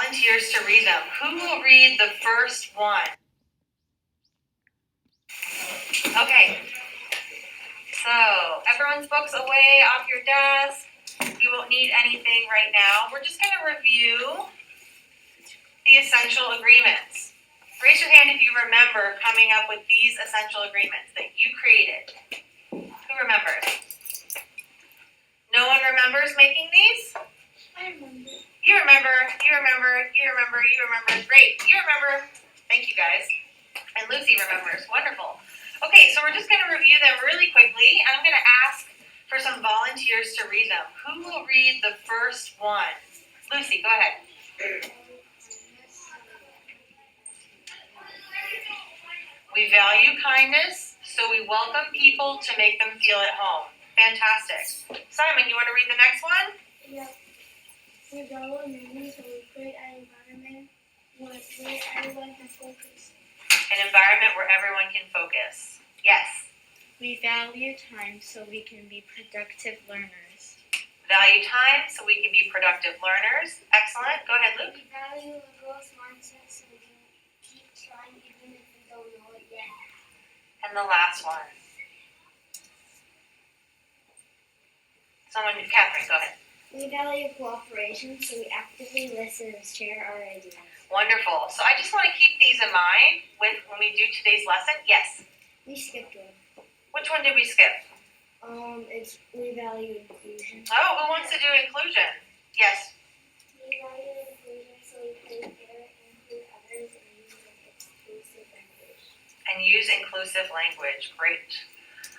volunteers to read them. Who will read the first one? Okay. So, everyone's books away off your desk. You won't need anything right now. We're just going to review the essential agreements. Raise your hand if you remember coming up with these essential agreements that you created. Who remembers? No one remembers making these? I remember. You remember, you remember, you remember, you remember. Great, you remember. Thank you guys. And Lucy remembers. Wonderful. Okay, so we're just going to review them really quickly. I'm going to ask for some volunteers to read them. Who will read the first one? Lucy, go ahead. We value kindness, so we welcome people to make them feel at home. Fantastic. Simon, you want to read the next one? Yeah. We value learning, so we create an environment where everyone can focus. An environment where everyone can focus. Yes. We value time so we can be productive learners. Value time so we can be productive learners. Excellent. Go ahead, Luke. We value a growth mindset so we can keep trying even if we don't know it yet. And the last one. Catherine, go ahead. We value cooperation so we actively listen and share our ideas. Wonderful. So I just want to keep these in mind when we do today's lesson. Yes. We skipped one. Which one did we skip? We value inclusion. Oh, who wants to do inclusion? Yes. We value inclusion so we play fair and include others and use an inclusive language. Great.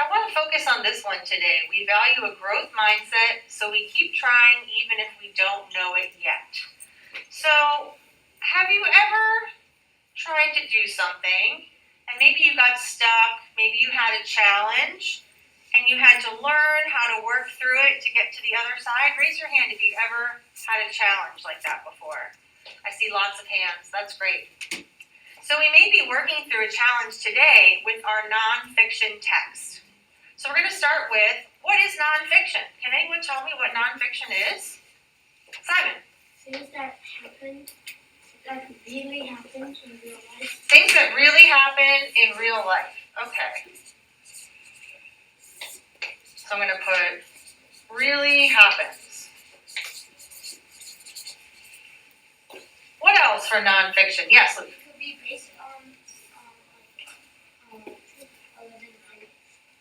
I want to focus on this one today. We value a growth mindset, so we keep trying even if we don't know it yet. So, have you ever tried to do something and maybe you got stuck, maybe you had a challenge and you had to learn how to work through it to get to the other side? Raise your hand if you ever had a challenge like that before. I see lots of hands. That's great. So we may be working through a challenge today with our nonfiction text. So we're going to start with, what is nonfiction? Can anyone tell me what nonfiction is? Simon. Things that happen, that really happen in real life. Things that really happen in real life. Okay. So I'm going to put really happens. What else for nonfiction? Yes, Luke. It could be based on a living thing.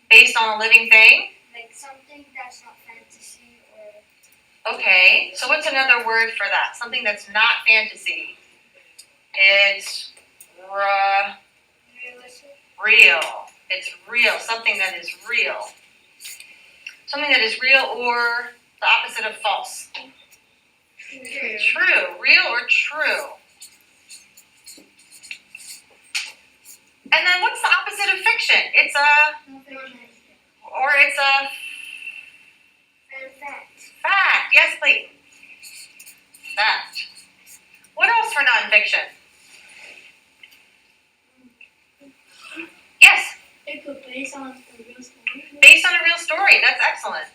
Based on a living thing? Like something that's not fantasy or... Okay, so what's another word for that? Something that's not fantasy. It's realistic. Real. It's real. Something that is real. Something that is real or the opposite of false. True. Real or true. And then what's the opposite of fiction? It's a fact. Yes, please. Fact. What else for nonfiction? Yes. It could be based on a real story. Based on a real story. That's excellent.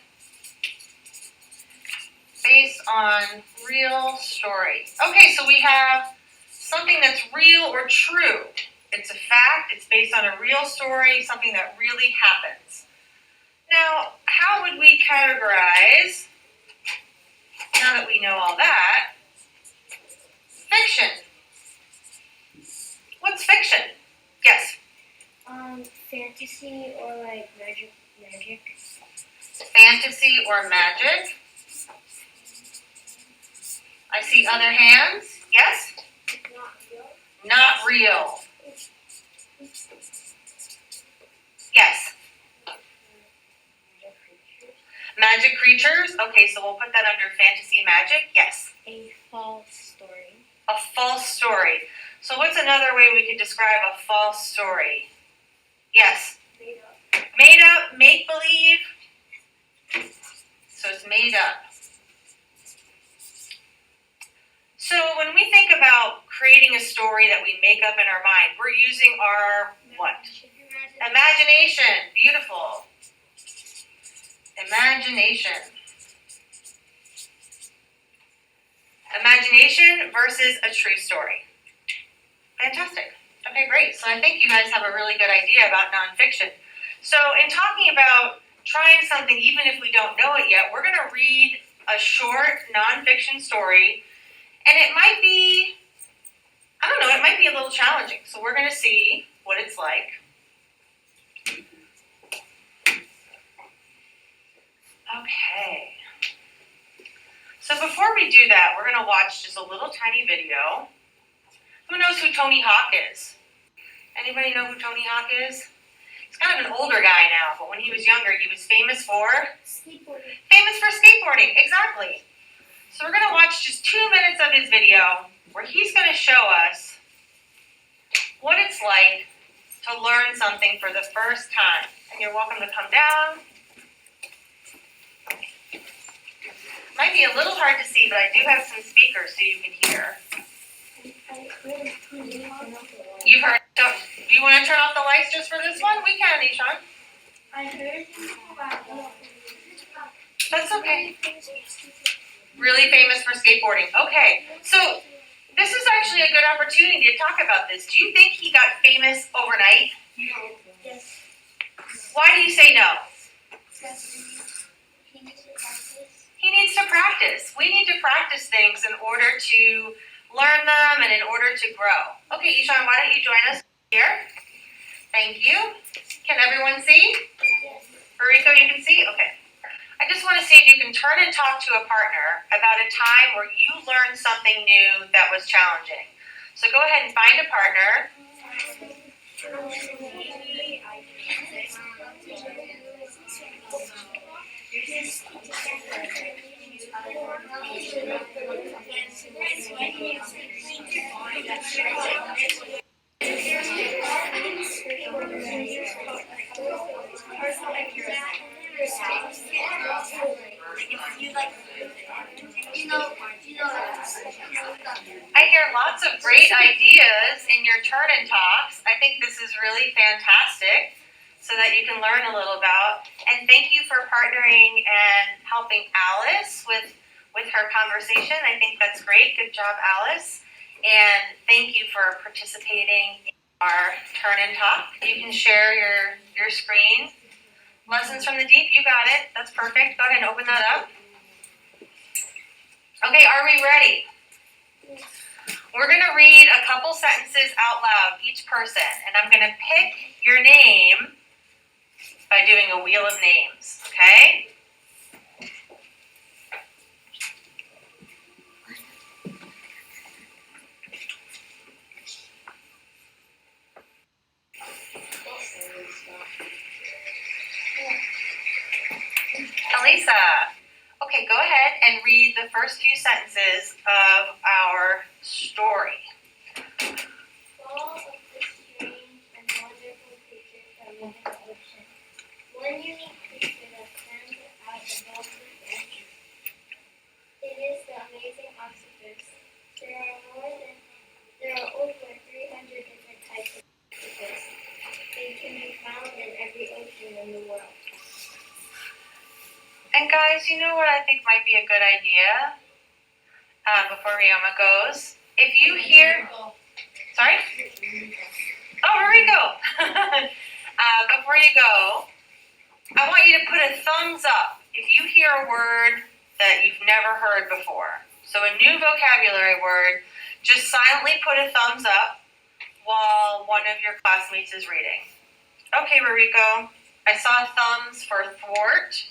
Based on real story. Okay, so we have something that's real or true. It's a fact. It's based on a real story, something that really happens. Now, how would we categorize, now that we know all that, fiction? What's fiction? Yes. Fantasy or like magic. Fantasy or magic. I see other hands. Yes? Not real. Yes. Magic creatures. Okay, so we'll put that under fantasy magic. Yes. A false story. A false story. So what's another way we could describe a false story? Yes. Made up. Made up, make believe. So it's made up. So when we think about creating a story that we make up in our mind, we're using our what? Imagination. Beautiful. Imagination. Imagination versus a true story. Fantastic. Okay, great. So I think you guys have a really good idea about nonfiction. So in talking about trying something, even if we don't know it yet, we're going to read a short nonfiction story, and it might be, I don't know, it might be a little challenging. So we're going to see what it's like. Okay. So before we do that, we're going to watch just a little tiny video. Who knows who Tony Hawk is? Anybody know who Tony Hawk is? He's kind of an older guy now, but when he was younger, he was famous for? Skateboarding. Famous for skateboarding, exactly. So we're going to watch just 2 minutes of his video where he's going to show us what it's like to learn something for the first time. And you're welcome to come down. Might be a little hard to see, but I do have some speakers so you can hear. You've heard, do you want to turn off the lights just for this one? We can, Ishan. I heard about That's okay. Really famous for skateboarding. Okay, so this is actually a good opportunity to talk about this. Do you think he got famous overnight? no. Yes. Why do you say no? He needs to practice. He needs to practice. We need to practice things in order to learn them and in order to grow. Okay, Ishan, why don't you join us here? Thank you. Can everyone see? Yes. Mariko, you can see? Okay. I just want to see if you can turn and talk to a partner about a time where you learned something new that was challenging. So go ahead and find a partner. I hear lots of great ideas in your turn and talks. I think this is really fantastic so that you can learn a little about. And thank you for partnering and helping Alice with her conversation. I think that's great. Good job, Alice. And thank you for participating in our turn and talk. You can share your screen. Lessons from the Deep, you got it. That's perfect. Go ahead and open that up. Okay, are we ready? We're going to read a couple sentences out loud, each person, and I'm going to pick your name by doing a wheel of names, okay? Elisa. Okay, go ahead and read the first few sentences of our story. All of the strange and wonderful creatures that live in the ocean. One unique creature that stands out above the rest. It is the amazing octopus. There are over 300 different types of octopus. They can be found in every ocean in the world. And guys, you know what I think might be a good idea before Rioma goes? If you hear... Sorry? Oh, here we go. Before you go, I want you to put a thumbs up if you hear a word that you've never heard before. So a new vocabulary word, just silently put a thumbs up while one of your classmates is reading. Okay, Ruriko, I saw thumbs for thwart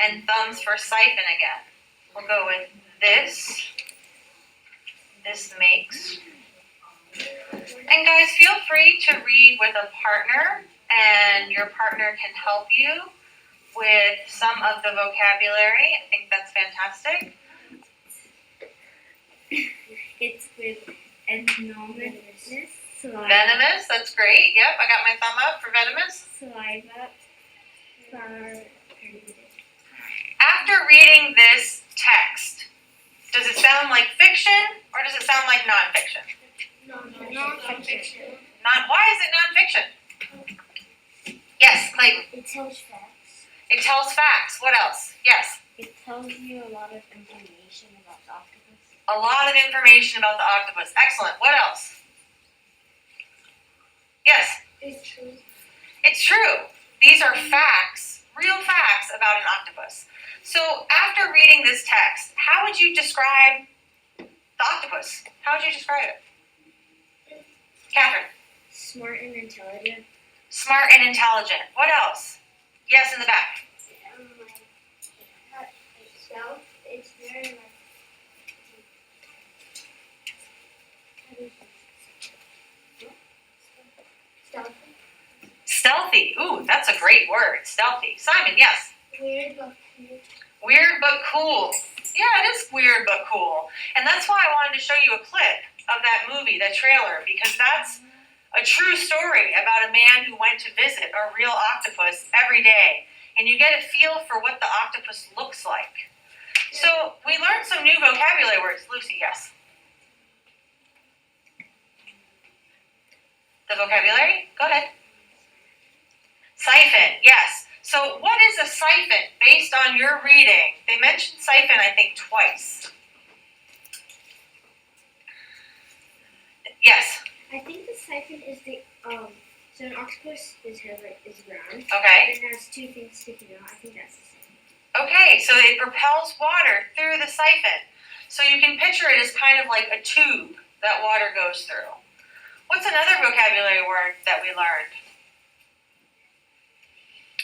and thumbs for siphon again. We'll go with this. This makes. And guys, feel free to read with a partner, and your partner can help you with some of the vocabulary. I think that's fantastic. It's with venomous, Venomous, that's great. Yep, I got my thumb up for venomous. saliva, After reading this text, does it sound like fiction or does it sound like nonfiction? Non-fiction. Why is it nonfiction? Yes, Clayton. It tells facts. It tells facts. What else? Yes. It tells you a lot of information about the octopus. A lot of information about the octopus. Excellent. What else? Yes? It's true. It's true. These are facts, real facts about an octopus. So after reading this text, how would you describe the octopus? How would you describe it? Catherine? Smart and intelligent. Smart and intelligent. What else? Yes, in the back. Itself, it's very stealthy. Stealthy. Ooh, that's a great word. Stealthy. Simon, yes. Weird but cool. Weird but cool. Yeah, it is weird but cool. And that's why I wanted to show you a clip of that movie, that trailer, because that's a true story about a man who went to visit a real octopus every day. And you get a feel for what the octopus looks like. So we learned some new vocabulary words. Lucy, yes. The vocabulary? Go ahead. Siphon, yes. So what is a siphon based on your reading? They mentioned siphon, I think, twice. Yes. I think the siphon is the so an octopus is round. Okay. And it has two things sticking out. I think that's the same. Okay, so it propels water through the siphon. So you can picture it as kind of like a tube that water goes through. What's another vocabulary word that we learned?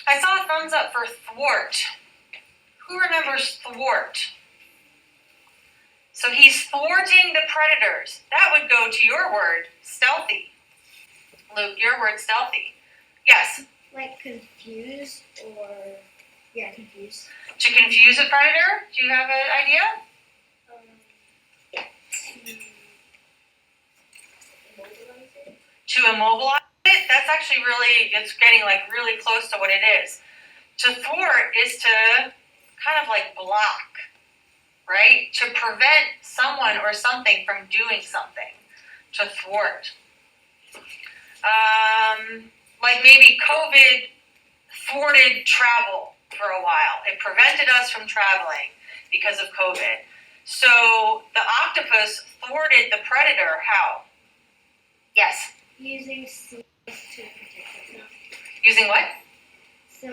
I saw a thumbs up for thwart. Who remembers thwart? So he's thwarting the predators. That would go to your word, stealthy. Luke, your word, stealthy. Yes? Like confuse or confuse. To confuse a predator? Do you have an idea? To immobilize it? That's actually really, it's getting like really close to what it is. To thwart is to kind of like block, right? To prevent someone or something from doing something. To thwart. Like maybe COVID thwarted travel for a while. It prevented us from traveling because of COVID. So the octopus thwarted the predator. How? Yes. Using seals to protect itself. Using what? So